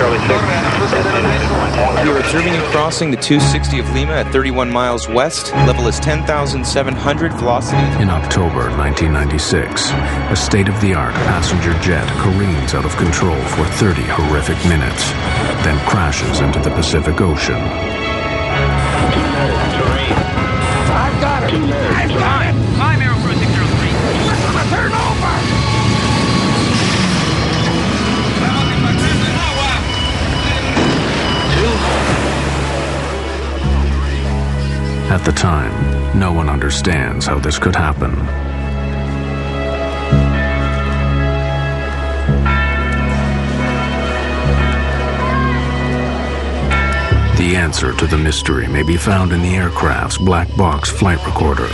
Charlie 6. We are observing you crossing the 260 of Lima at 31 miles west. Level is 10,700, velocity. In October 1996, a state-of-the-art passenger jet careens out of control for 30 horrific minutes, then crashes into the Pacific Ocean. I've got it! I've got it! Climb Aeroperú 603. We're gonna turn over! At the time, no one understands how this could happen. The answer to the mystery may be found in the aircraft's black box flight recorder.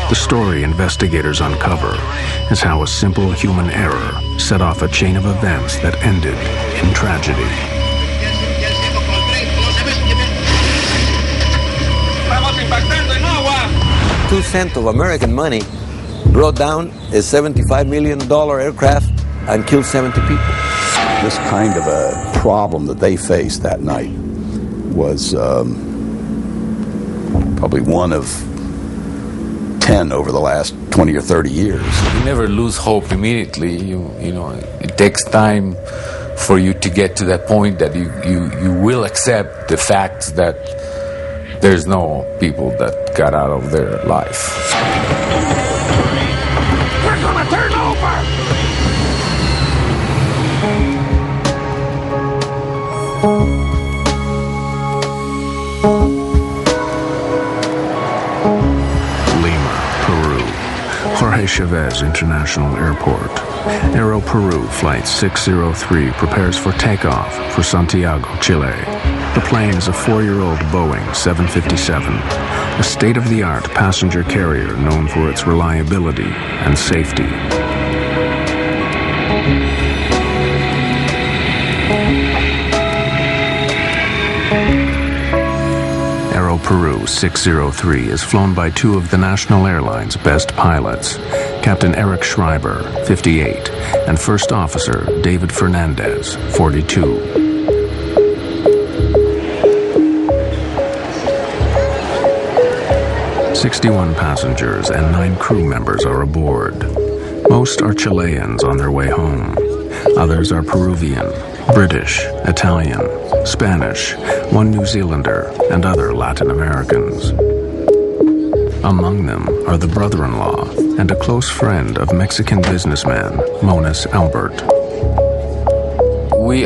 The story investigators uncover is how a simple human error set off a chain of events that ended in tragedy. 2 cents of American money brought down a $75 million aircraft and killed 70 people. This kind of a problem that they faced that night was probably one of 10 over the last 20 or 30 years. You never lose hope immediately. You know, it takes time for you to get to that point that you will accept the fact that there's no people that got out of their life. We're gonna turn over! Lima, Peru. Jorge Chavez International Airport. Aeroperú Flight 603 prepares for takeoff for Santiago, Chile. The plane is a 4-year-old Boeing 757, a state-of-the-art passenger carrier known for its reliability and safety. Aeroperú 603 is flown by 2 of the national airline's best pilots, Captain Eric Schreiber, 58, and First Officer David Fernandez, 42. 61 passengers and 9 crew members are aboard. Most are Chileans on their way home. Others are Peruvian, British, Italian, Spanish, 1 New Zealander, and other Latin Americans. Among them are the brother-in-law and a close friend of Mexican businessman Moniz Albert.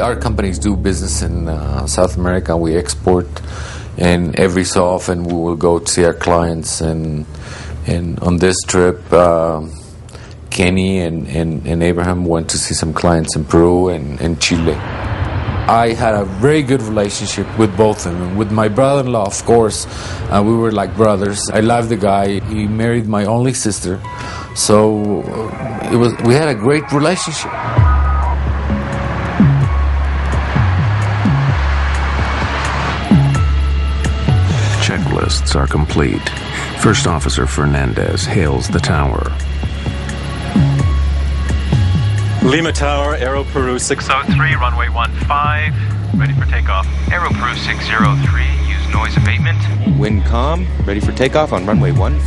Our companies do business in South America. We export. And every so often we will go to see our clients. And on this trip, Kenny and Abraham went to see some clients in Peru and Chile. I had a very good relationship with both of them. With my brother-in-law, of course, we were like brothers. I love the guy. He married my only sister. So we had a great relationship. Checklists are complete. First Officer Fernandez hails the tower. Lima Tower, Aeroperú 603, runway 15, ready for takeoff. Aeroperú 603, use noise abatement. Wind calm, ready for takeoff on runway 15.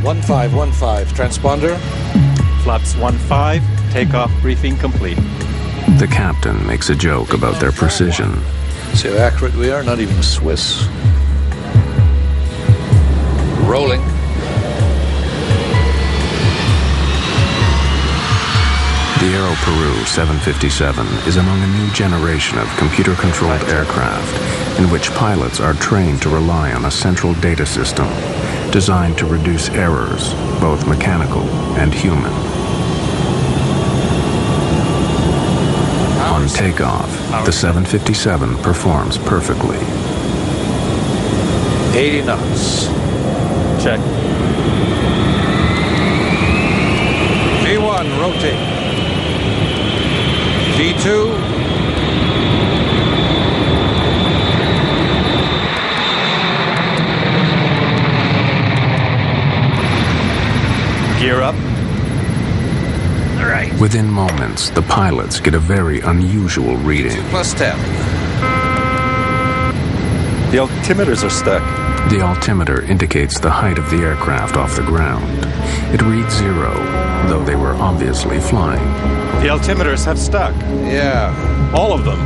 1515, transponder. Flaps 15, takeoff briefing complete. The captain makes a joke about their precision. See how accurate we are? Not even Swiss. Rolling. The Aeroperú 757 is among a new generation of computer-controlled aircraft in which pilots are trained to rely on a central data system designed to reduce errors, both mechanical and human. On takeoff, the 757 performs perfectly. 80 knots. Check. V1, rotate. V2. Gear up. right. Within moments, the pilots get a very unusual reading. +10. The altimeters are stuck. The altimeter indicates the height of the aircraft off the ground. It reads 0, though they were obviously flying. The altimeters have stuck. Yeah, All of them.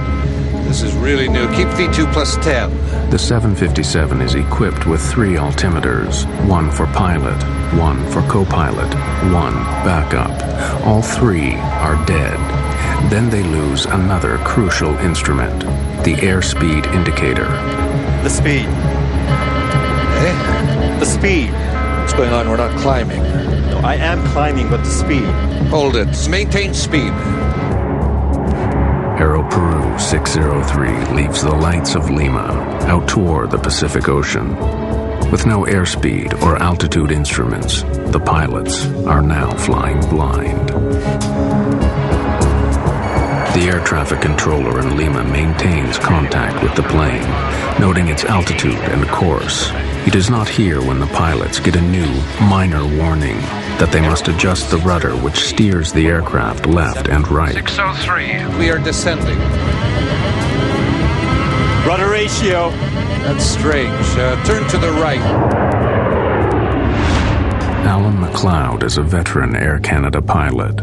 this is really new. Keep V2 +10. The 757 is equipped with 3 altimeters, 1 for pilot, 1 for co-pilot, 1 backup. All 3 are dead. Then they lose another crucial instrument, the airspeed indicator. The speed. Eh? The speed. What's going on? We're not climbing. No, I am climbing, but the speed. Hold it. Maintain speed. Aeroperú 603 leaves the lights of Lima out toward the Pacific Ocean. With no airspeed or altitude instruments, the pilots are now flying blind. The air traffic controller in Lima maintains contact with the plane, noting its altitude and course. He does not hear when the pilots get a new, minor warning that they must adjust the rudder which steers the aircraft left and right. 603. We are descending. Rudder ratio. That's strange. Turn to the right. Alan McLeod is a veteran Air Canada pilot.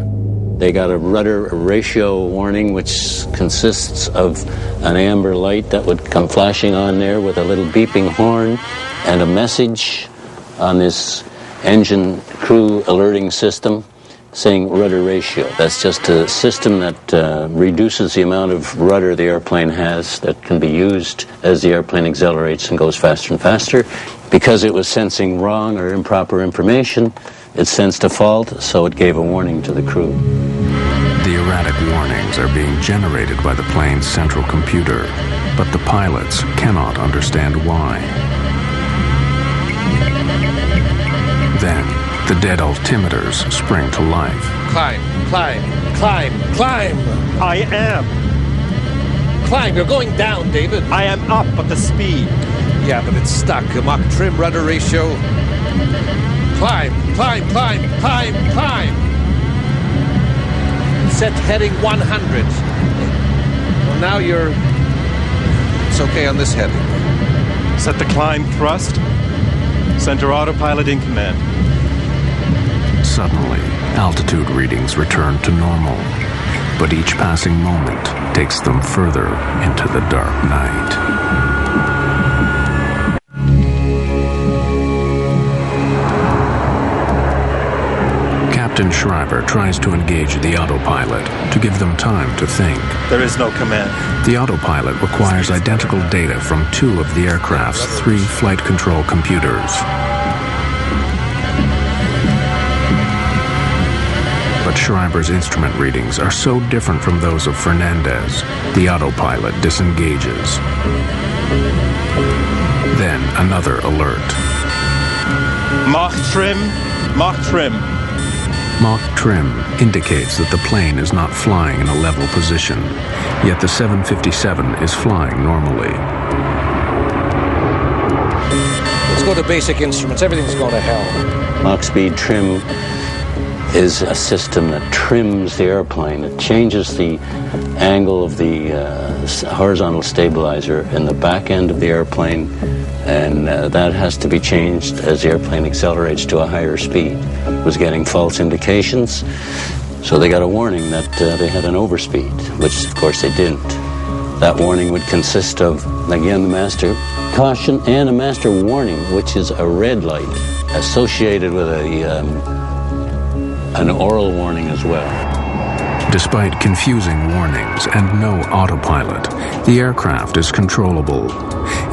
They got a rudder ratio warning, which consists of an amber light that would come flashing on there with a little beeping horn and a message on this engine crew alerting system saying rudder ratio. That's just a system that reduces the amount of rudder the airplane has that can be used as the airplane accelerates and goes faster and faster. Because it was sensing wrong or improper information, it sensed a fault, so it gave a warning to the crew. The erratic warnings are being generated by the plane's central computer, but the pilots cannot understand why. Then, the dead altimeters spring to life. Climb, climb, climb, climb. I am. Climb. You're going down, David. I am up, but the speed. Yeah, but it's stuck. Mach trim rudder ratio. Climb, climb, climb, climb, climb. Set heading 100. Well, now you're... It's okay on this heading. Set the climb thrust. Center autopilot in command. Suddenly, altitude readings return to normal, but each passing moment takes them further into the dark night. Captain Schreiber tries to engage the autopilot to give them time to think. There is no command. The autopilot requires identical data from 2 of the aircraft's 3 flight control computers. But Schreiber's instrument readings are so different from those of Fernandez, the autopilot disengages. Then another alert. Mach trim. Mach trim. Mach trim indicates that the plane is not flying in a level position, yet the 757 is flying normally. Let's go to basic instruments. Everything's going to hell. Mach speed trim is a system that trims the airplane. It changes the angle of the horizontal stabilizer in the back end of the airplane, and that has to be changed as the airplane accelerates to a higher speed. It was getting false indications, so they got a warning that they had an overspeed, which of course they didn't. That warning would consist of, again, the master caution and a master warning, which is a red light associated with an oral warning as well. Despite confusing warnings and no autopilot, the aircraft is controllable.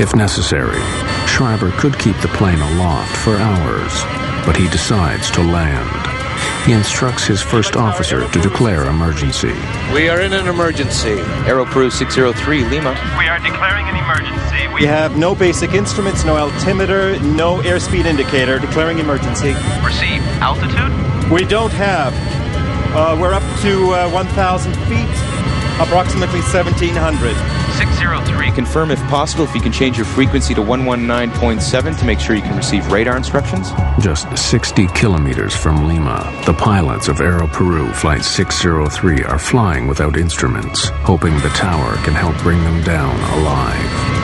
If necessary, Schreiber could keep the plane aloft for hours, but he decides to land. He instructs his first officer to declare emergency. We are in an emergency. Aeroperú 603, Lima. We are declaring an emergency. We have no basic instruments, no altimeter, no airspeed indicator. Declaring emergency. Receive altitude. We don't have. We're up to 1,000 feet, approximately 1,700. 603. Confirm if possible if you can change your frequency to 119.7 to make sure you can receive radar instructions. Just 60 kilometers from Lima, the pilots of Aeroperú Flight 603 are flying without instruments, hoping the tower can help bring them down alive.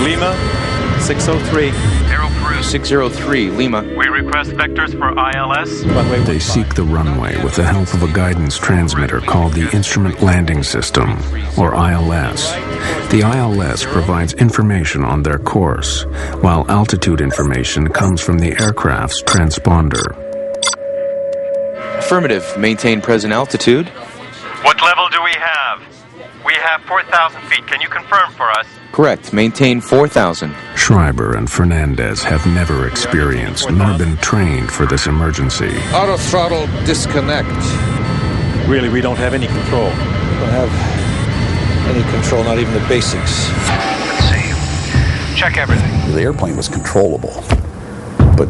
Lima, 603. Aeroperú 603, Lima. We request vectors for ILS. Runway They 15. seek the runway with the help of a guidance transmitter called the Instrument Landing System, or ILS. The ILS provides information on their course, while altitude information comes from the aircraft's transponder. Affirmative. Maintain present altitude. What level do we have? We have 4,000 feet. Can you confirm for us? Correct. Maintain 4,000. Schreiber and Fernandez have never experienced nor been trained for this emergency. Auto throttle disconnect. Really, we don't have any control. Don't have any control, not even the basics. Let's see. Check everything. The airplane was controllable, but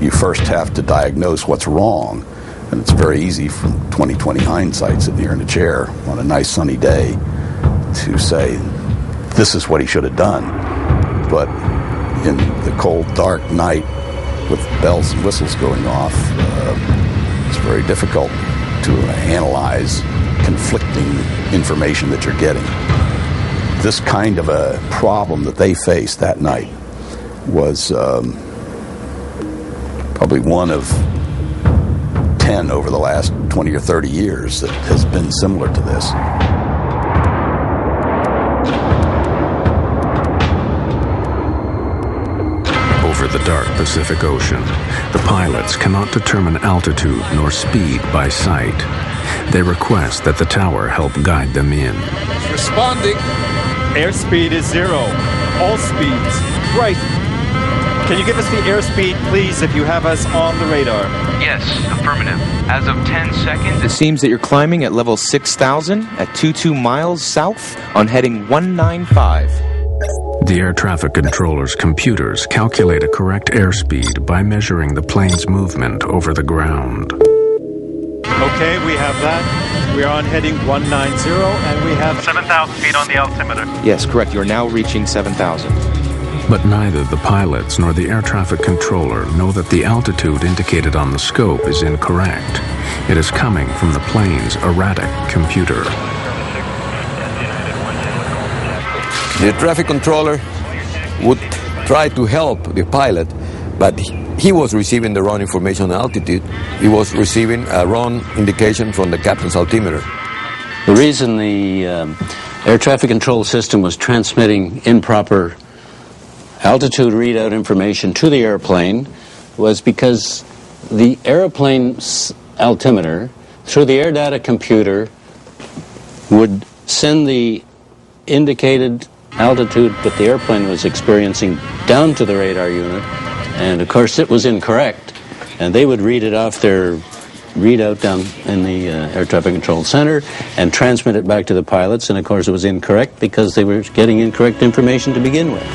you first have to diagnose what's wrong. And it's very easy from 20/20 hindsight, sitting here in a chair on a nice sunny day, to say, this is what he should have done. But in the cold, dark night with bells and whistles going off, it's very difficult to analyze conflicting information that you're getting. This kind of a problem that they faced that night was probably one of 10 over the last 20 or 30 years that has been similar to this. Over the dark Pacific Ocean, the pilots cannot determine altitude nor speed by sight. They request that the tower help guide them in. Responding. Airspeed is 0. All speeds. Right. Can you give us the airspeed, please, if you have us on the radar? Yes, affirmative. As of 10 seconds. It seems that you're climbing at level 6,000 at 22 miles south on heading 195. The air traffic controller's computers calculate a correct airspeed by measuring the plane's movement over the ground. Okay, we have that. We are on heading 190, and we have 7,000 feet on the altimeter. Yes, correct. You're now reaching 7,000. But neither the pilots nor the air traffic controller know that the altitude indicated on the scope is incorrect. It is coming from the plane's erratic computer. The traffic controller would try to help the pilot, but he was receiving the wrong information on altitude. He was receiving a wrong indication from the captain's altimeter. The reason the air traffic control system was transmitting improper altitude readout information to the airplane was because the airplane's altimeter, through the air data computer, would send the indicated altitude that the airplane was experiencing down to the radar unit, and of course it was incorrect, and they would read it off their readout down in the air traffic control center and transmit it back to the pilots, and of course it was incorrect because they were getting incorrect information to begin with.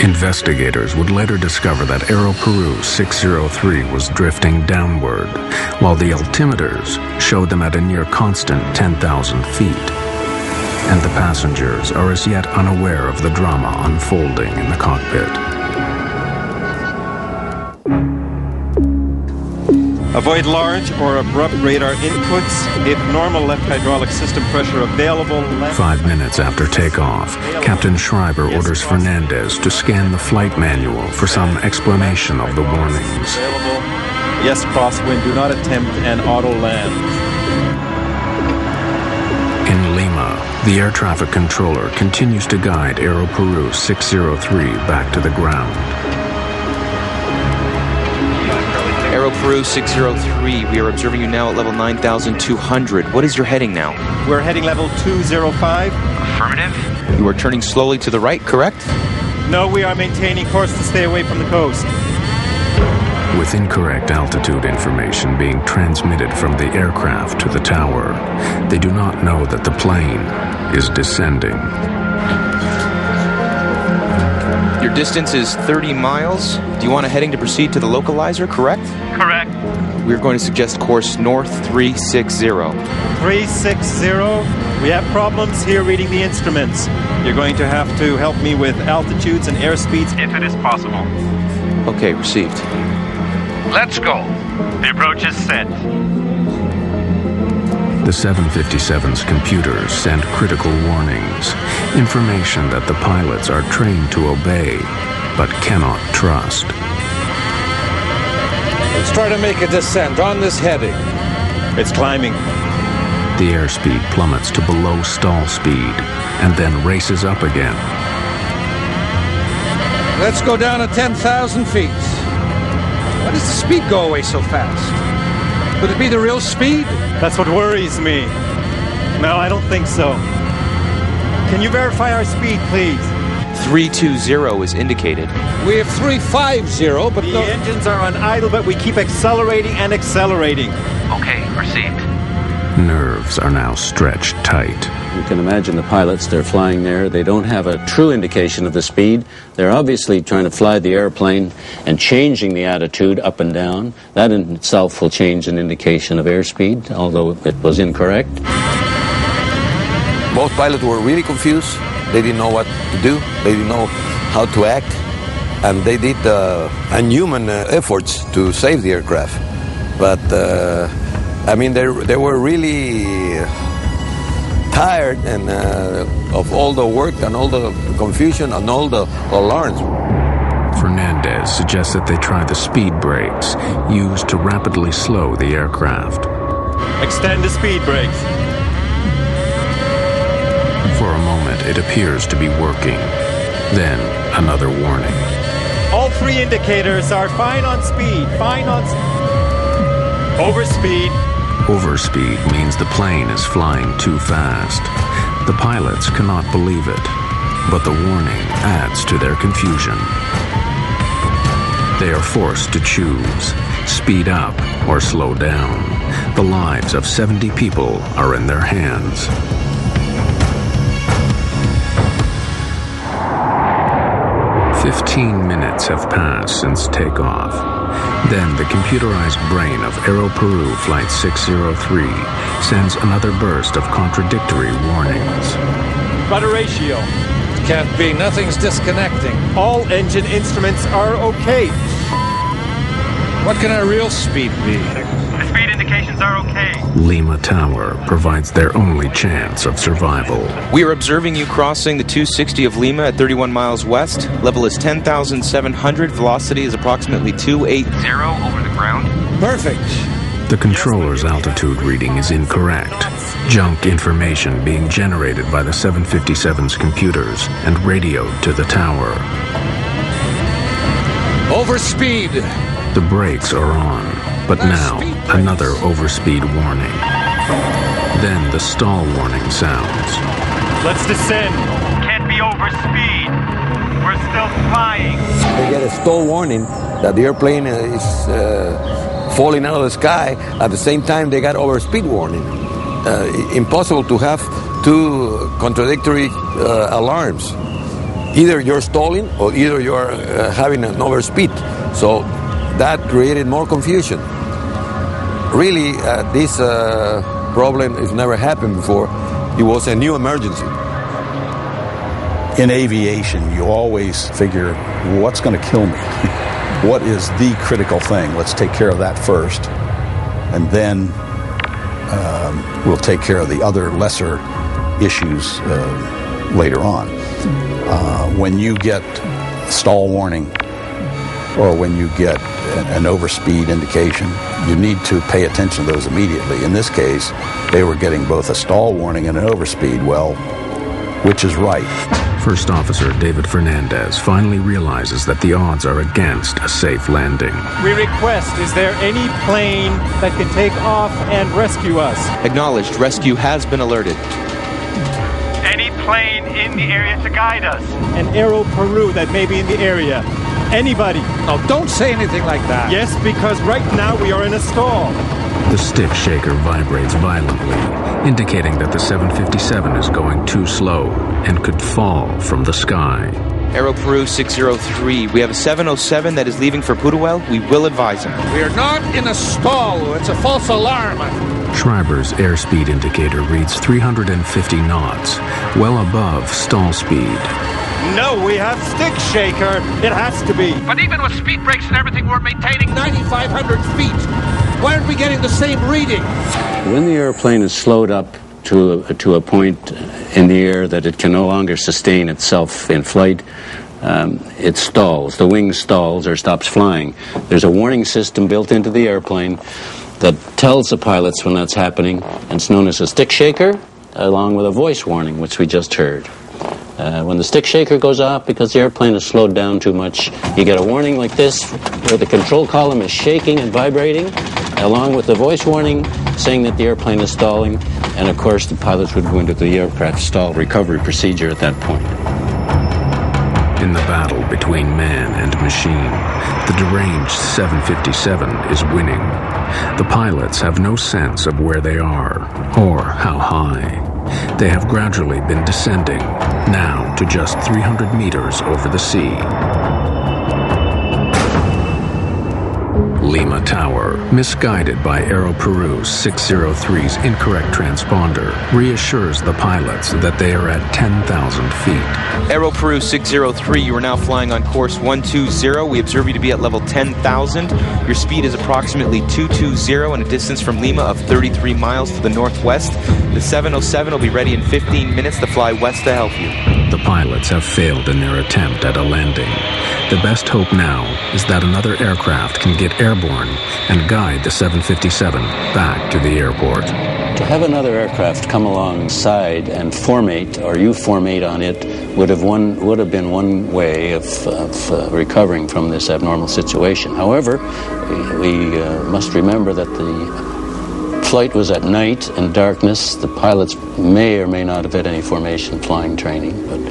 Investigators would later discover that Aeroperú 603 was drifting downward, while the altimeters showed them at a near constant 10,000 feet. And the passengers are as yet unaware of the drama unfolding in the cockpit. Avoid large or abrupt radar inputs. If normal left hydraulic system pressure available... 5 minutes after takeoff, Captain Schreiber orders Fernandez to scan the flight manual for some explanation of the warnings. Available. Yes, crosswind. Do not attempt an auto land. In Lima, the air traffic controller continues to guide Aeroperú 603 back to the ground. Aeroperú 603, we are observing you now at level 9,200. What is your heading now? We're heading level 205. Affirmative. You are turning slowly to the right, correct? No, we are maintaining course to stay away from the coast. With incorrect altitude information being transmitted from the aircraft to the tower, they do not know that the plane is descending. Your distance is 30 miles. Do you want a heading to proceed to the localizer, correct? Correct. We're going to suggest course north 360. 360. We have problems here reading the instruments. You're going to have to help me with altitudes and airspeeds. If it is possible. Okay, received. Let's go. The approach is set. The 757's computers send critical warnings, information that the pilots are trained to obey, but cannot trust. Let's try to make a descent on this heading. It's climbing. The airspeed plummets to below stall speed and then races up again. Let's go down to 10,000 feet. Why does the speed go away so fast? Could it be the real speed? That's what worries me. No, I don't think so. Can you verify our speed, please? 320 is indicated. We have 350, but the engines are on idle, but we keep accelerating and accelerating. Okay, received. Nerves are now stretched tight. You can imagine the pilots, they're flying there. They don't have a true indication of the speed. They're obviously trying to fly the airplane and changing the attitude up and down. That in itself will change an indication of airspeed, although it was incorrect. Both pilots were really confused. They didn't know what to do. They didn't know how to act. And they did unhuman efforts to save the aircraft. But, I mean, they were really tired and of all the work and all the confusion and all the alarms. Fernandez suggests that they try the speed brakes used to rapidly slow the aircraft. Extend the speed brakes. For a moment, it appears to be working. Then, another warning. All three indicators are fine on speed. Fine on overspeed. Overspeed means the plane is flying too fast. The pilots cannot believe it, but the warning adds to their confusion. They are forced to choose, speed up or slow down. The lives of 70 people are in their hands. "15 minutes have passed since takeoff. Then the computerized brain of Aeroperú Flight 603 sends another burst of contradictory warnings. Rudder ratio. Can't be. Nothing's disconnecting. All engine instruments are okay. What can our real speed be? The speed indications are okay. Lima Tower provides their only chance of survival. We are observing you crossing the 260 of Lima at 31 miles west. Level is 10,700. Velocity is approximately 280 over the ground. Perfect. The controller's altitude reading is incorrect. Junk information being generated by the 757's computers and radioed to the tower. Overspeed. The brakes are on, but now another overspeed warning. Then the stall warning sounds. Let's descend. Can't be overspeed. We're still flying. They get a stall warning that the airplane is falling out of the sky. At the same time, they got overspeed warning. Impossible to have two contradictory alarms. Either you're stalling or either you're having an overspeed. So that created more confusion. Really, this problem has never happened before. It was a new emergency. In aviation, you always figure, what's going to kill me? What is the critical thing? Let's take care of that first, and then we'll take care of the other lesser issues later on. When you get stall warning or when you get an overspeed indication, you need to pay attention to those immediately. In this case, they were getting both a stall warning and an overspeed. Well, which is right? First Officer David Fernandez finally realizes that the odds are against a safe landing. We request, is there any plane that can take off and rescue us? Acknowledged. Rescue has been alerted. Any plane in the area to guide us? An Aeroperú that may be in the area. Anybody. Oh, don't say anything like that. Yes, because right now we are in a stall. The stick shaker vibrates violently, indicating that the 757 is going too slow and could fall from the sky. Aeroperú 603. We have a 707 that is leaving for Puduel. We will advise him. We are not in a stall. It's a false alarm. Schreiber's airspeed indicator reads 350 knots, well above stall speed. No, we have stick shaker. It has to be. But even with speed brakes and everything, we're maintaining 9,500 feet. Why aren't we getting the same reading? When the airplane is slowed up to a point in the air that it can no longer sustain itself in flight, it stalls. The wing stalls or stops flying. There's a warning system built into the airplane that tells the pilots when that's happening, and it's known as a stick shaker, along with a voice warning, which we just heard. When the stick shaker goes off because the airplane is slowed down too much, you get a warning like this, where the control column is shaking and vibrating, along with the voice warning saying that the airplane is stalling, and of course the pilots would go into the aircraft stall recovery procedure at that point. In the battle between man and machine, the deranged 757 is winning. The pilots have no sense of where they are or how high. They have gradually been descending, now to just 300 meters over the sea. Lima Tower, misguided by Aeroperú 603's incorrect transponder, reassures the pilots that they are at 10,000 feet. Aeroperú 603, you are now flying on course 120. We observe you to be at level 10,000. Your speed is approximately 220 and a distance from Lima of 33 miles to the northwest. The 707 will be ready in 15 minutes to fly west to help you. The pilots have failed in their attempt at a landing. The best hope now is that another aircraft can get airborne and guide the 757 back to the airport. To have another aircraft come alongside and formate, or you formate on it, would have been one way of recovering from this abnormal situation. However, we must remember that the flight was at night and darkness. The pilots may or may not have had any formation flying training, but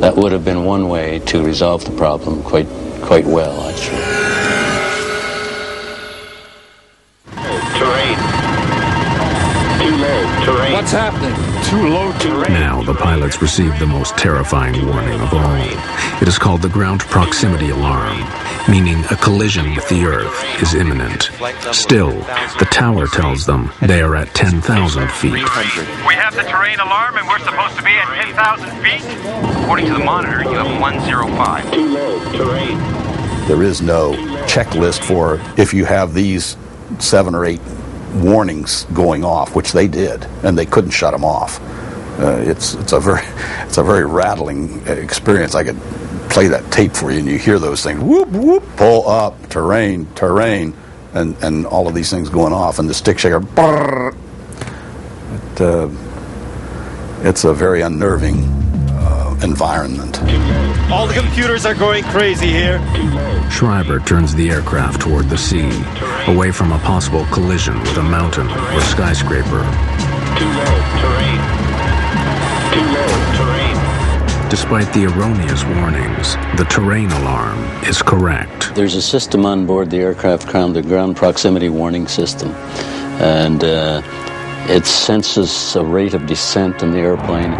that would have been one way to resolve the problem quite well, actually. Terrain. Too low. Terrain. What's happening? Too low terrain. Now the pilots receive the most terrifying warning of all. It is called the ground proximity alarm, meaning a collision with the Earth is imminent. Still, the tower tells them they are at 10,000 feet. We have the terrain alarm and we're supposed to be at 10,000 feet? According to the monitor, you have 105. Too low. Terrain. There is no checklist for if you have these 7 or 8 warnings going off, which they did, and they couldn't shut them off. It's a very rattling experience. I could play that tape for you, and you hear those things: whoop whoop, pull up, terrain, and all of these things going off, and the stick shaker. Brrr. It's a very unnerving environment. All the computers are going crazy here. Schreiber turns the aircraft toward the sea, away from a possible collision with a mountain or skyscraper. Too low. Terrain. Too low. Terrain. Despite the erroneous warnings, the terrain alarm is correct. There's a system on board the aircraft called the ground proximity warning system, and it senses a rate of descent in the airplane.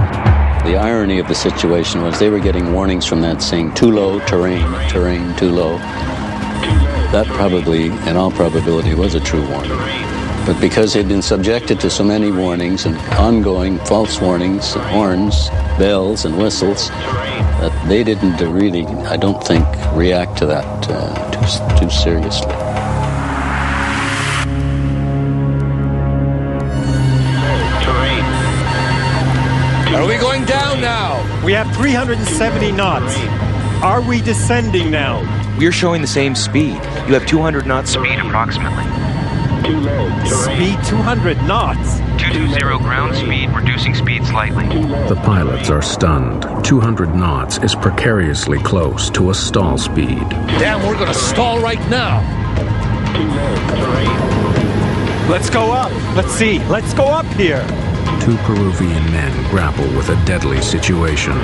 The irony of the situation was they were getting warnings from that saying, too low, terrain, too low. That probably, in all probability, was a true warning. But because they'd been subjected to so many warnings and ongoing false warnings, horns, bells, and whistles, that they didn't really, I don't think, react to that too seriously. Are we going down now? We have 370 knots. Are we descending now? We are showing the same speed. You have 200 knots speed approximately. Too low. Speed 200 knots. 220 ground speed, reducing speed slightly. The pilots are stunned. 200 knots is precariously close to a stall speed. Damn, we're gonna stall right now. Too low. Terrain. Let's go up. Let's see. Let's go up here. 2 Peruvian men grapple with a deadly situation.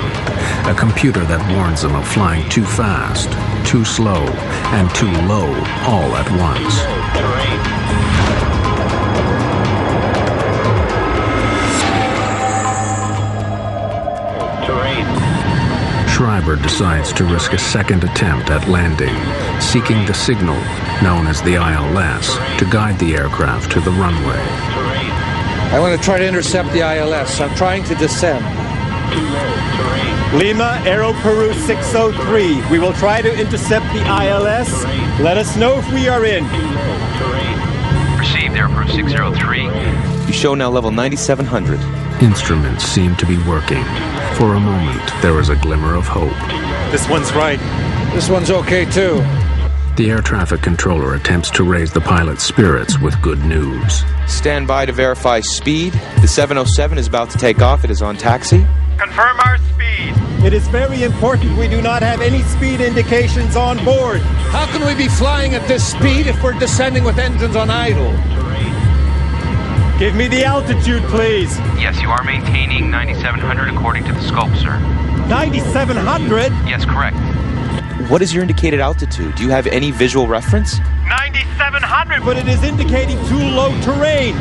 A computer that warns them of flying too fast, too slow, and too low all at once. Terrain. Schreiber Albert decides to risk a second attempt at landing, seeking the signal, known as the ILS, to guide the aircraft to the runway. I want to try to intercept the ILS. I'm trying to descend. Lima, Aeroperú 603. We will try to intercept the ILS. Let us know if we are in. Received, Aeroperú 603. You show now level 9700. Instruments seem to be working. For a moment, there is a glimmer of hope. This one's right. This one's okay, too. The air traffic controller attempts to raise the pilot's spirits with good news. Stand by to verify speed. The 707 is about to take off. It is on taxi. Confirm our speed. It is very important we do not have any speed indications on board. How can we be flying at this speed if we're descending with engines on idle? Give me the altitude, please. Yes, you are maintaining 9,700 according to the scope, sir. 9,700? Yes, correct. What is your indicated altitude? Do you have any visual reference? 9,700! But it is indicating too low terrain.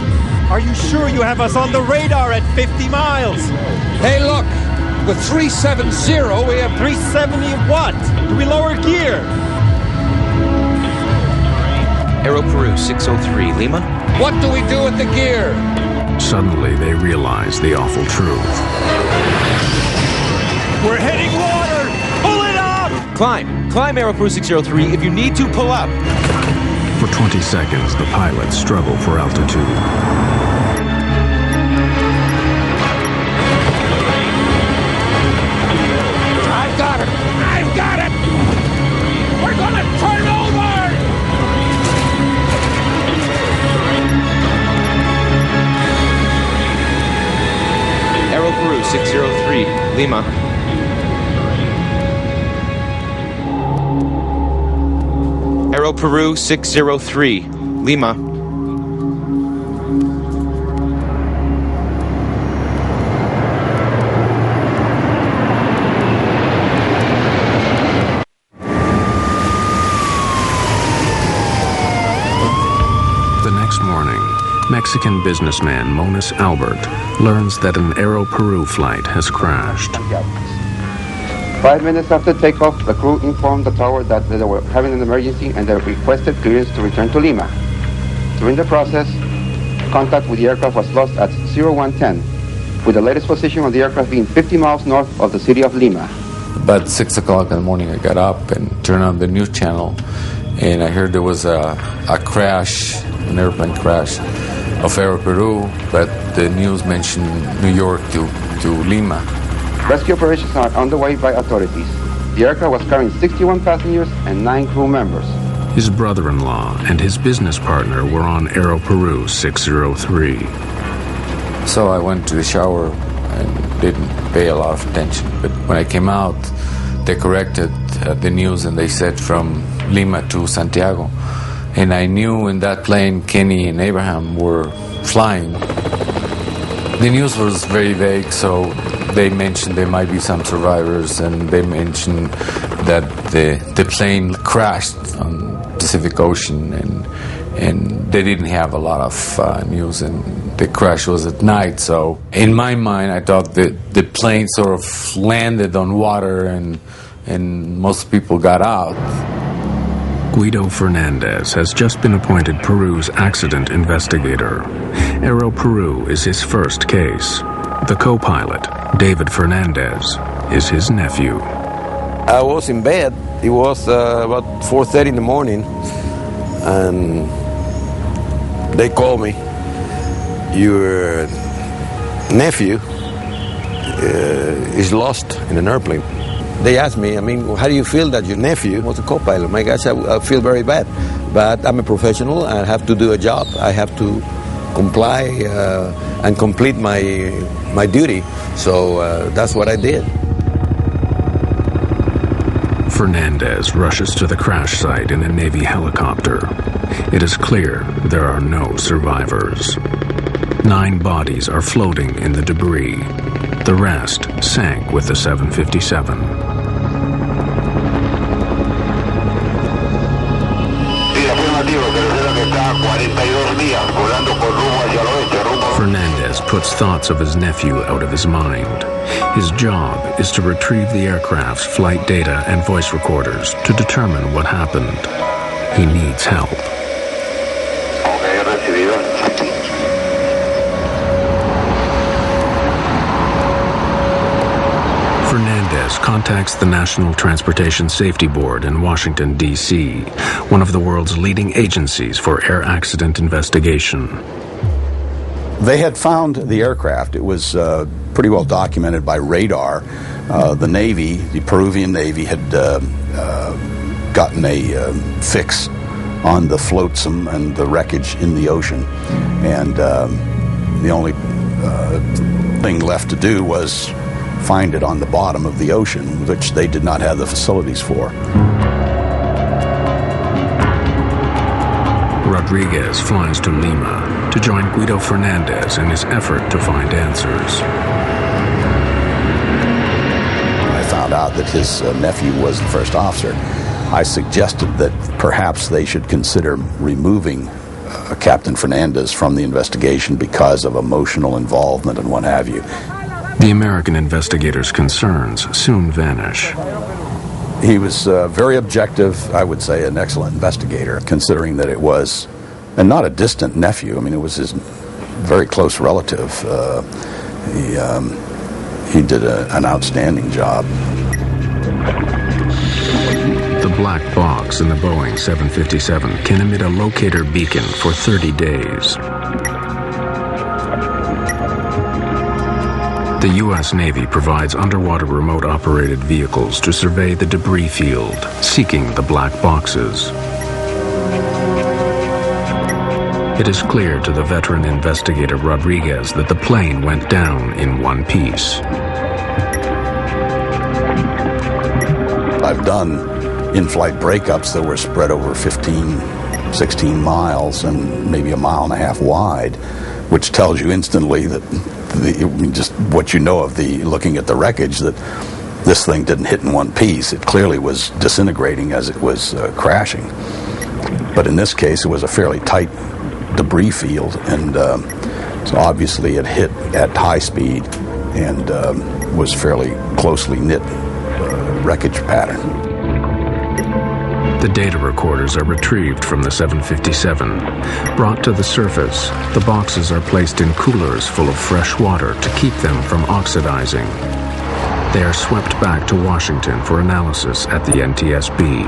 Are you sure you have us on the radar at 50 miles? Hey, look! With 370, we have 370 what? Do we lower gear? Aeroperú 603, Lima. What do we do with the gear? Suddenly, they realize the awful truth. We're hitting water! Pull it up! Climb Aeroperú 603. If you need to, pull up. For 20 seconds, the pilots struggle for altitude. I've got it! I've got it! We're gonna turn over! Aeroperú 603, Lima. Aeroperú 603, Lima. The next morning, Mexican businessman Monas Albert learns that an Aeroperú flight has crashed. 5 minutes after takeoff, the crew informed the tower that they were having an emergency and they requested clearance to return to Lima. During the process, contact with the aircraft was lost at 0110, with the latest position of the aircraft being 50 miles north of the city of Lima. About 6 o'clock in the morning, I got up and turned on the news channel, and I heard there was a crash, an airplane crash of Aeroperú, but the news mentioned New York to Lima. Rescue operations are underway by authorities. The aircraft was carrying 61 passengers and 9 crew members. His brother-in-law and his business partner were on Aeroperú 603. So I went to the shower and didn't pay a lot of attention. But when I came out, they corrected the news and they said from Lima to Santiago. And I knew in that plane Kenny and Abraham were flying. The news was very vague, so they mentioned there might be some survivors, and they mentioned that the plane crashed on Pacific Ocean, and they didn't have a lot of news, and the crash was at night. So in my mind, I thought that the plane sort of landed on water, and most people got out. Guido Fernandez has just been appointed Peru's accident investigator. Aeroperú is his first case. The co-pilot, David Fernandez, is his nephew. I was in bed. It was about 4:30 in the morning, and they called me. Your nephew is lost in an airplane. They asked me, how do you feel that your nephew was a co-pilot? My gosh, I feel very bad. But I'm a professional. I have to do a job. I have to comply and complete my duty. So that's what I did. Fernandez rushes to the crash site in a Navy helicopter. It is clear there are no survivors. 9 bodies are floating in the debris. The rest sank with the 757. Fernandez puts thoughts of his nephew out of his mind. His job is to retrieve the aircraft's flight data and voice recorders to determine what happened. He needs help. Fernandez contacts the National Transportation Safety Board in Washington, D.C., one of the world's leading agencies for air accident investigation. They had found the aircraft. It was pretty well documented by radar. The Navy, the Peruvian Navy, had gotten a fix on the flotsam and the wreckage in the ocean. And the only thing left to do was find it on the bottom of the ocean, which they did not have the facilities for. Rodriguez flies to Lima to join Guido Fernandez in his effort to find answers. When I found out that his nephew was the first officer, I suggested that perhaps they should consider removing Captain Fernandez from the investigation because of emotional involvement and what have you. The American investigator's concerns soon vanish. He was very objective, I would say an excellent investigator, considering that it was, and not a distant nephew, I mean it was his very close relative. He did an outstanding job. The black box in the Boeing 757 can emit a locator beacon for 30 days. The U.S. Navy provides underwater remote-operated vehicles to survey the debris field, seeking the black boxes. It is clear to the veteran investigator Rodriguez that the plane went down in one piece. I've done in-flight breakups that were spread over 15, 16 miles and maybe a mile and a half wide, which tells you instantly that just what you know of the looking at the wreckage, that this thing didn't hit in one piece. It clearly was disintegrating as it was crashing. But in this case, it was a fairly tight debris field, and so obviously it hit at high speed and was fairly closely knit wreckage pattern. The data recorders are retrieved from the 757. Brought to the surface, the boxes are placed in coolers full of fresh water to keep them from oxidizing. They are swept back to Washington for analysis at the NTSB.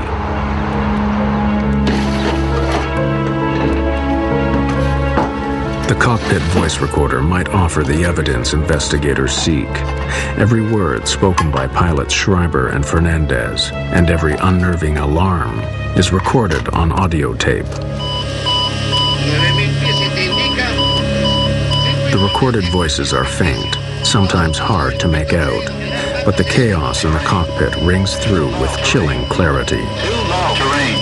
The cockpit voice recorder might offer the evidence investigators seek. Every word spoken by pilots Schreiber and Fernandez, and every unnerving alarm, is recorded on audio tape. The recorded voices are faint, sometimes hard to make out, but the chaos in the cockpit rings through with chilling clarity. Too low terrain.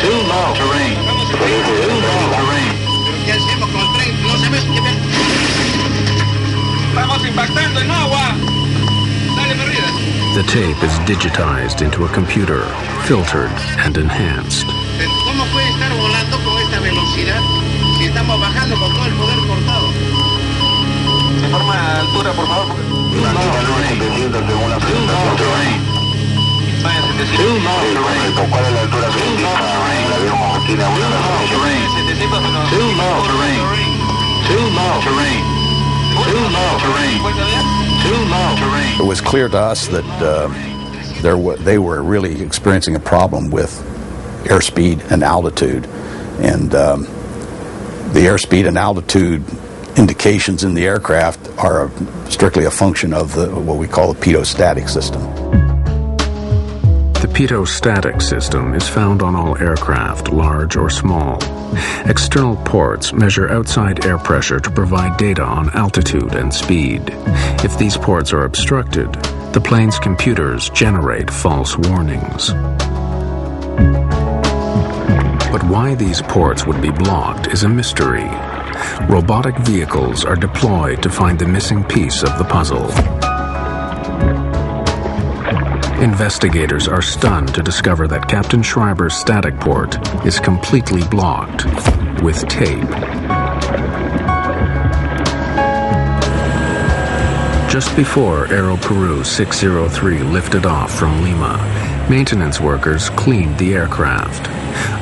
Too low terrain. Too low terrain. ¿Qué hacemos con el tren? No sabes qué ver. Estamos impactando en agua. Dale, Merida. The tape is digitized into a computer, filtered and enhanced. ¿Cómo puede estar volando con esta velocidad si estamos bajando con todo el poder cortado? Se forma a altura, por favor. Too low terrain. Too low terrain. ¿Cuál es la altura que indica el avión tiene una terrain? Too low terrain. Too low terrain. Too low terrain. Too low terrain. It was clear to us that they were really experiencing a problem with airspeed and altitude, and the airspeed and altitude indications in the aircraft are strictly a function of what we call the pitot-static system. The pitot-static system is found on all aircraft, large or small. External ports measure outside air pressure to provide data on altitude and speed. If these ports are obstructed, the plane's computers generate false warnings. But why these ports would be blocked is a mystery. Robotic vehicles are deployed to find the missing piece of the puzzle. Investigators are stunned to discover that Captain Schreiber's static port is completely blocked with tape. Just before Aeroperú 603 lifted off from Lima, maintenance workers cleaned the aircraft.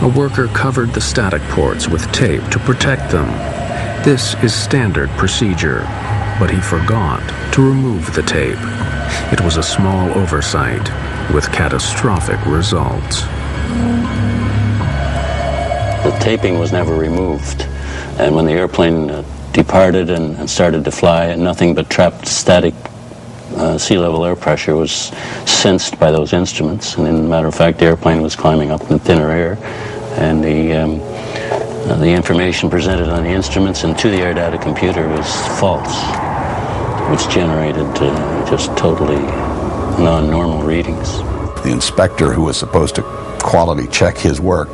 A worker covered the static ports with tape to protect them. This is standard procedure, but he forgot to remove the tape. It was a small oversight with catastrophic results. The taping was never removed, and when the airplane departed and started to fly, nothing but trapped static sea level air pressure was sensed by those instruments, and in matter of fact the airplane was climbing up in thinner air, and the information presented on the instruments and to the air data computer was false, which generated just totally non-normal readings. The inspector who was supposed to quality check his work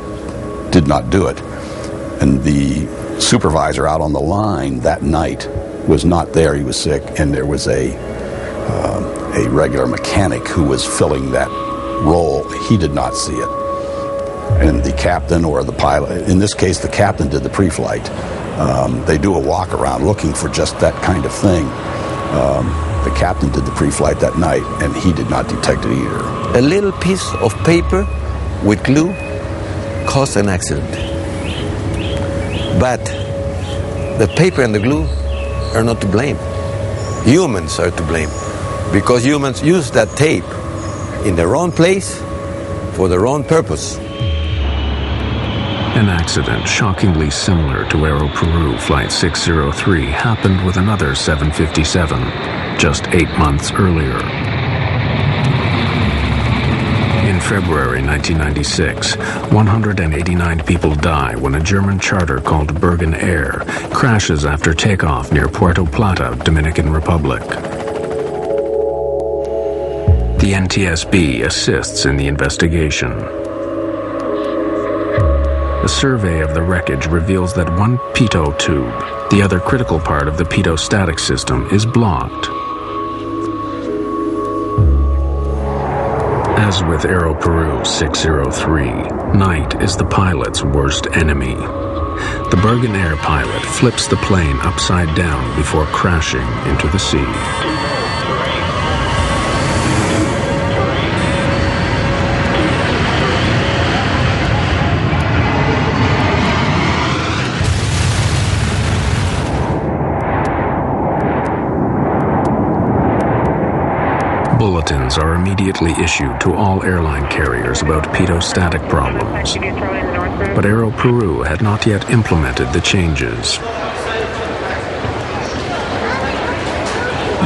did not do it, and the supervisor out on the line that night was not there. He was sick, and there was a regular mechanic who was filling that role. He did not see it, and the captain or the pilot, in this case the captain, did the pre-flight. They do a walk around looking for just that kind of thing. The captain did the pre-flight that night, and he did not detect it either. A little piece of paper with glue caused an accident. But the paper and the glue are not to blame. Humans are to blame, because humans use that tape in the wrong place for the wrong purpose. An accident shockingly similar to Aeroperú Flight 603 happened with another 757 just 8 months earlier. In February 1996, 189 people die when a German charter called Bergen Air crashes after takeoff near Puerto Plata, Dominican Republic. The NTSB assists in the investigation. A survey of the wreckage reveals that one pitot tube, the other critical part of the pitot static system, is blocked. As with Aeroperú 603, night is the pilot's worst enemy. The Bergen Air pilot flips the plane upside down before crashing into the sea. Bulletins are immediately issued to all airline carriers about pitot-static problems. But Aeroperú had not yet implemented the changes.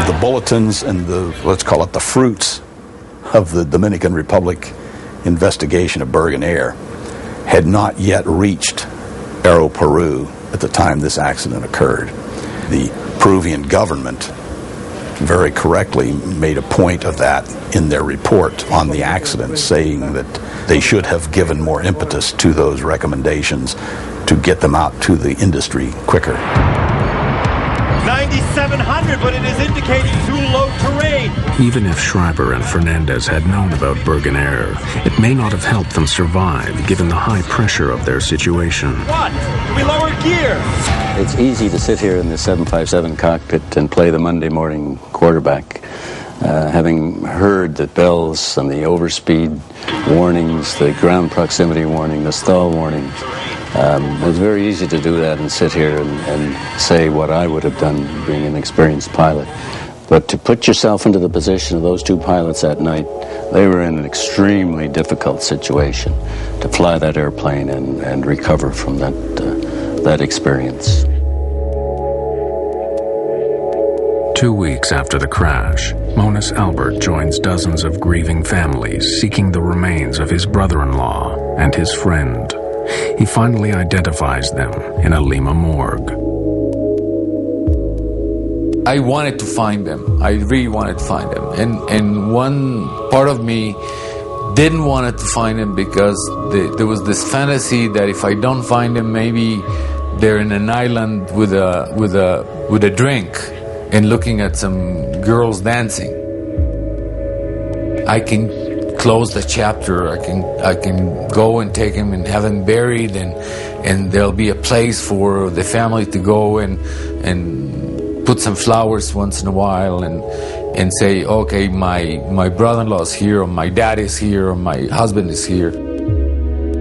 The bulletins and the, let's call it the fruits of the Dominican Republic investigation of Bergen Air had not yet reached Aeroperú at the time this accident occurred. The Peruvian government very correctly made a point of that in their report on the accident, saying that they should have given more impetus to those recommendations to get them out to the industry quicker. 9,700, but it is indicating too low terrain. Even if Schreiber and Fernandez had known about Bergen Air, it may not have helped them survive given the high pressure of their situation. What? We lower gear. It's easy to sit here in the 757 cockpit and play the Monday morning quarterback, having heard the bells and the overspeed warnings, the ground proximity warning, the stall warning. It's very easy to do that and sit here and say what I would have done being an experienced pilot. But to put yourself into the position of those two pilots that night, they were in an extremely difficult situation to fly that airplane and recover from that experience. 2 weeks after the crash, Moniz Albert joins dozens of grieving families seeking the remains of his brother-in-law and his friend. He finally identifies them in a Lima morgue. I wanted to find them. I really wanted to find them. And one part of me didn't want to find them because there was this fantasy that if I don't find them, maybe they're in an island with a drink and looking at some girls dancing. I can close the chapter. I can go and take him and have him buried, and there'll be a place for the family to go and put some flowers once in a while and say, okay, my brother-in-law is here, or my dad is here, or my husband is here.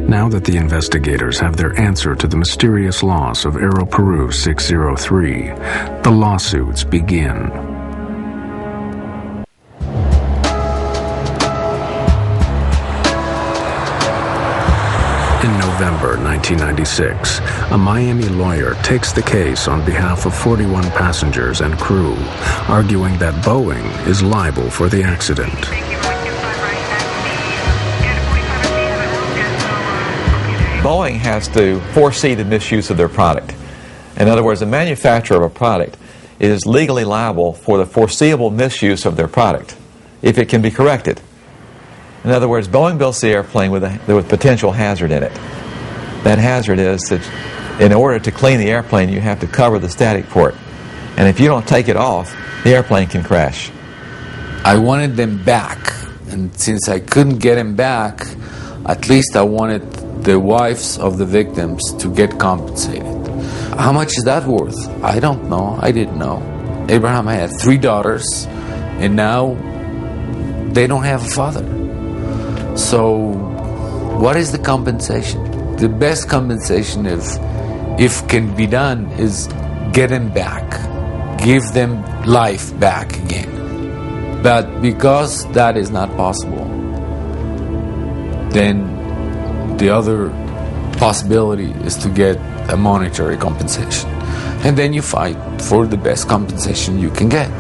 Now that the investigators have their answer to the mysterious loss of Aeroperú 603, the lawsuits begin. In November 1996, a Miami lawyer takes the case on behalf of 41 passengers and crew, arguing that Boeing is liable for the accident. Boeing has to foresee the misuse of their product. In other words, the manufacturer of a product is legally liable for the foreseeable misuse of their product if it can be corrected. In other words, Boeing builds the airplane with potential hazard in it. That hazard is that in order to clean the airplane, you have to cover the static port. And if you don't take it off, the airplane can crash. I wanted them back, and since I couldn't get them back, at least I wanted the wives of the victims to get compensated. How much is that worth? I don't know. I didn't know. Abraham had 3 daughters, and now they don't have a father. So what is the compensation? The best compensation, if can be done, is get them back. Give them life back again. But because that is not possible, then the other possibility is to get a monetary compensation. And then you fight for the best compensation you can get.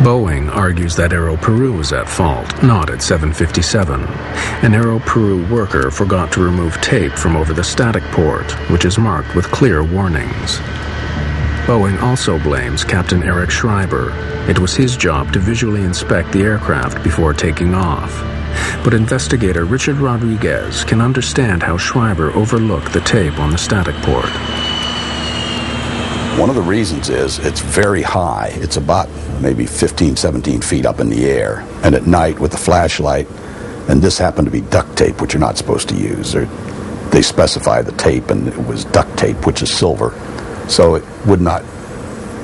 Boeing argues that Aeroperú is at fault, not at 757. An Aeroperú worker forgot to remove tape from over the static port, which is marked with clear warnings. Boeing also blames Captain Eric Schreiber. It was his job to visually inspect the aircraft before taking off. But investigator Richard Rodriguez can understand how Schreiber overlooked the tape on the static port. One of the reasons is it's very high. It's about maybe 15, 17 feet up in the air. And at night with the flashlight, and this happened to be duct tape, which you're not supposed to use. They specify the tape, and it was duct tape, which is silver. So it would not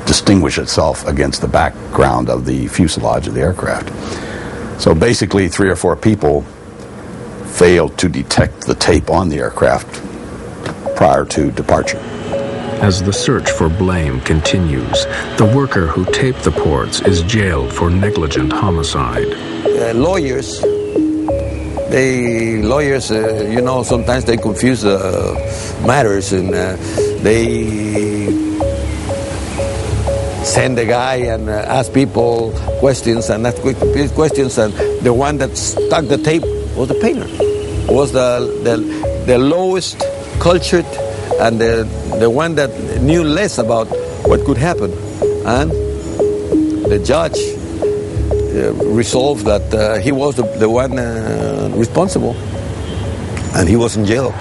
distinguish itself against the background of the fuselage of the aircraft. So basically 3 or 4 people failed to detect the tape on the aircraft prior to departure. As the search for blame continues, the worker who taped the ports is jailed for negligent homicide. Lawyers, sometimes they confuse matters, and they send a guy and ask people questions and ask questions, and the one that stuck the tape was the painter, was the lowest cultured and the one that knew less about what could happen. And the judge resolved that he was the one responsible, and he was in jail.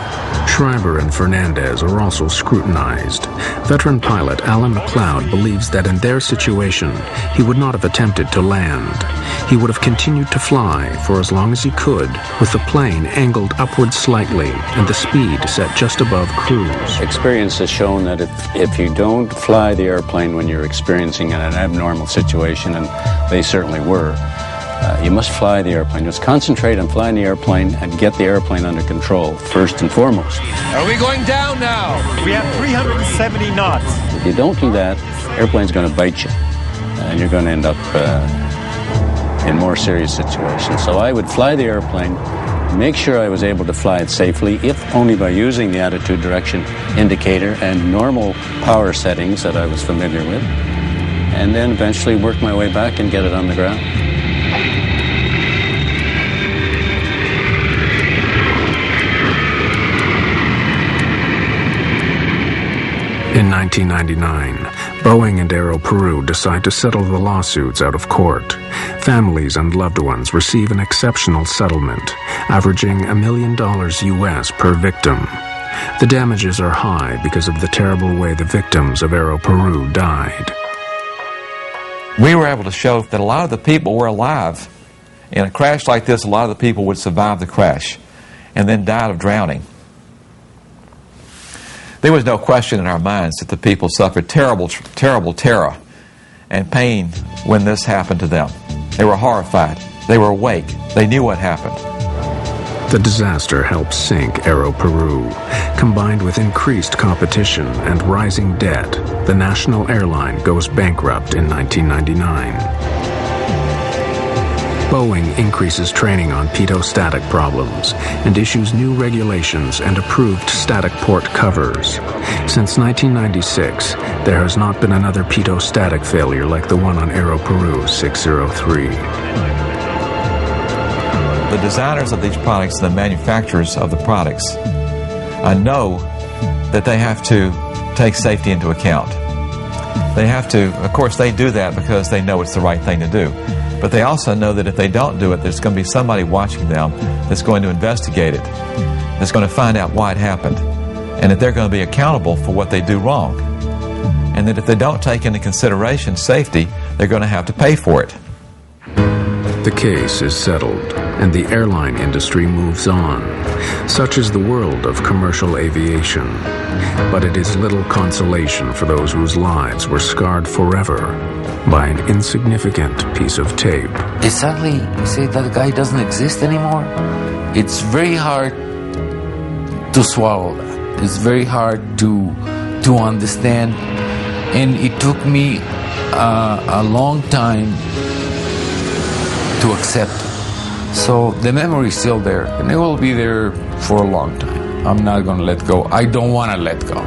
Schreiber and Fernandez are also scrutinized. Veteran pilot Alan McLeod believes that in their situation, he would not have attempted to land. He would have continued to fly for as long as he could, with the plane angled upward slightly and the speed set just above cruise. Experience has shown that if you don't fly the airplane when you're experiencing an abnormal situation, and they certainly were, you must fly the airplane. Just concentrate on flying the airplane and get the airplane under control, first and foremost. Are we going down now? We have 370 knots. If you don't do that, the airplane's going to bite you, and you're going to end up in more serious situations. So I would fly the airplane, make sure I was able to fly it safely, if only by using the attitude direction indicator and normal power settings that I was familiar with, and then eventually work my way back and get it on the ground. In 1999, Boeing and Aeroperú decide to settle the lawsuits out of court. Families and loved ones receive an exceptional settlement, averaging $1 million US per victim. The damages are high because of the terrible way the victims of Aeroperú died. We were able to show that a lot of the people were alive. In a crash like this, a lot of the people would survive the crash and then died of drowning. There was no question in our minds that the people suffered terrible terror and pain when this happened to them. They were horrified. They were awake. They knew what happened. The disaster helped sink Aeroperú. Combined with increased competition and rising debt, the national airline goes bankrupt in 1999. Boeing increases training on pitot-static problems and issues new regulations and approved static port covers. Since 1996, there has not been another pitot-static failure like the one on Aeroperú 603. The designers of these products and the manufacturers of the products know that they have to take safety into account. They have to, of course, they do that because they know it's the right thing to do. But they also know that if they don't do it, there's going to be somebody watching them that's going to investigate it, that's going to find out why it happened, and that they're going to be accountable for what they do wrong. And that if they don't take into consideration safety, they're going to have to pay for it. The case is settled, and the airline industry moves on. Such is the world of commercial aviation. But it is little consolation for those whose lives were scarred forever by an insignificant piece of tape. They suddenly say that guy doesn't exist anymore. It's very hard to swallow that. It's very hard to understand. And it took me a long time to accept it. So the memory is still there, and it will be there for a long time. I'm not going to let go. I don't want to let go.